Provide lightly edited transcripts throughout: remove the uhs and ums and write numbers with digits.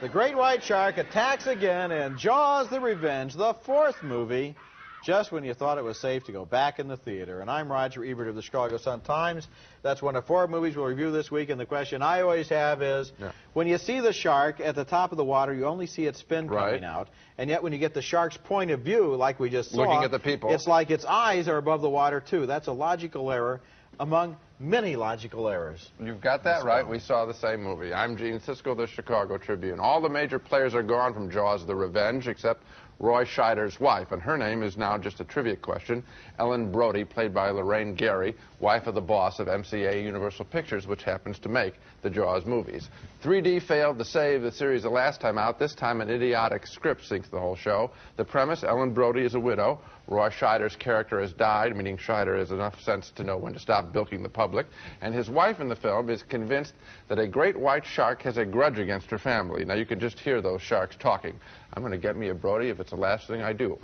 The great white shark attacks again in Jaws the Revenge, the fourth movie, just when you thought it was safe to go back in the theater. And I'm Roger Ebert of the Chicago Sun-Times. That's one of 4 movies we'll review this week, and the question I always have is, when you see the shark at the top of the water, you only see its fin coming out, and yet when you get the shark's point of view, like we just saw, looking at the people, it's like its eyes are above the water, too. That's a logical error among many logical errors. You've got that right. We saw the same movie. I'm Gene Siskel of the Chicago Tribune. All the major players are gone from Jaws the Revenge, except Roy Scheider's wife, and her name is now just a trivia question. Ellen Brody, played by Lorraine Gary, wife of the boss of MCA Universal Pictures, which happens to make the Jaws movies. 3D failed to save the series the last time out. This time an idiotic script sinks the whole show. The premise, Ellen Brody is a widow. Roy Scheider's character has died, meaning Scheider has enough sense to know when to stop bilking the public. And his wife in the film is convinced that a great white shark has a grudge against her family. Now, you can just hear those sharks talking. I'm going to get me a Brody if it's the last thing I do.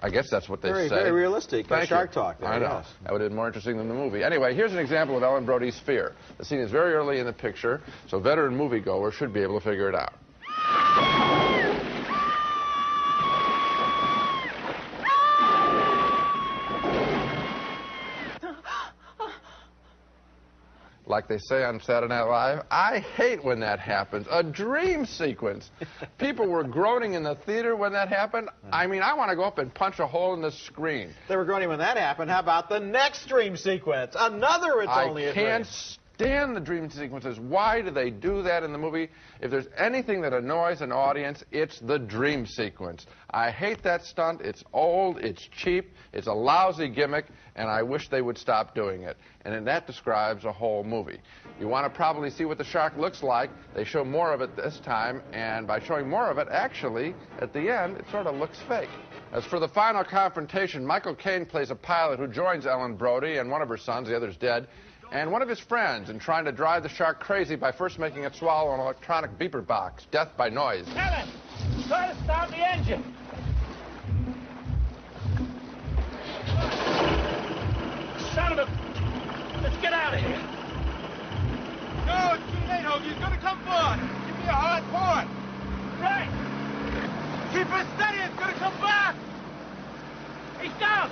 I guess that's what they say. Very realistic. Shark talk there. I know. Yes. That would have been more interesting than the movie. Anyway, here's an example of Ellen Brody's fear. The scene is very early in the picture, so veteran moviegoers should be able to figure it out. Like they say on Saturday Night Live, I hate when that happens. A dream sequence. People were groaning in the theater when that happened. I mean, I want to go up and punch a hole in the screen. They were groaning when that happened. How about the next dream sequence? Another It's Only a Dream. I can't stand the dream sequences. Why do they do that in the movie? If there's anything that annoys an audience, it's the dream sequence. I hate that stunt. It's old, it's cheap, it's a lousy gimmick, and I wish they would stop doing it. And that describes a whole movie. You want to probably see what the shark looks like. They show more of it this time, and by showing more of it, actually, at the end, it sort of looks fake. As for the final confrontation, Michael Caine plays a pilot who joins Ellen Brody and one of her sons, the other's dead, and one of his friends in trying to drive the shark crazy by first making it swallow an electronic beeper box. Death by noise. Ellen, try to start the engine. Son of a... Let's get out of here. No, it's too late, Hoagie. He's going to come forward. Give me a hard port. Right. Keep it steady. It's going to come back. He's down.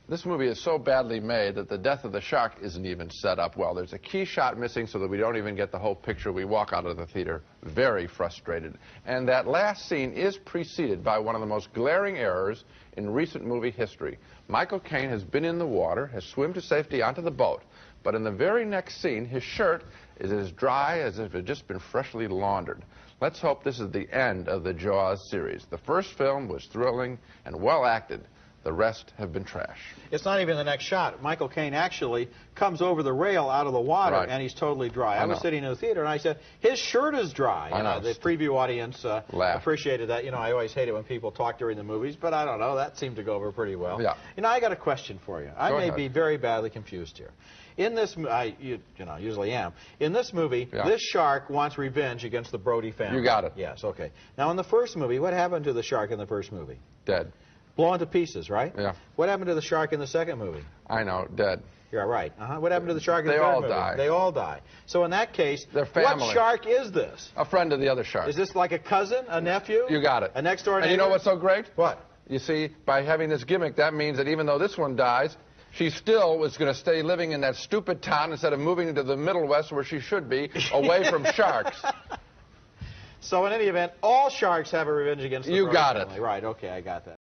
This movie is so badly made that the death of the shark isn't even set up well. There's a key shot missing so that we don't even get the whole picture. We walk out of the theater very frustrated. And that last scene is preceded by one of the most glaring errors in recent movie history. Michael Caine has been in the water, has swum to safety onto the boat, but in the very next scene, his shirt is as dry as if it had just been freshly laundered. Let's hope this is the end of the Jaws series. The first film was thrilling and well acted. The rest have been trash. It's not even the next shot. Michael Caine actually comes over the rail out of the water, and he's totally dry. I was sitting in the theater, and I said, his shirt is dry. The preview audience appreciated that. You know, I always hate it when people talk during the movies, but I don't know. That seemed to go over pretty well. Yeah. You know, I got a question for you. I may be very badly confused here. In this, you know, usually am. In this movie, this shark wants revenge against the Brody family. You got it. Yes, okay. Now, in the first movie, what happened to the shark in the first movie? Dead. Blown to pieces, right? Yeah. What happened to the shark in the second movie? I know, dead. Yeah, right. What happened to the shark in the third movie? They all die. They all die. So in that case, their family. What shark is this? A friend of the other shark. Is this like a cousin, a nephew? You got it. A next-door neighbor? And you know what's so great? What? You see, by having this gimmick, that means that even though this one dies, she still was going to stay living in that stupid town instead of moving into the Middle West where she should be, away from sharks. So in any event, all sharks have a revenge against the Brody family. You got it. Right, okay, I got that.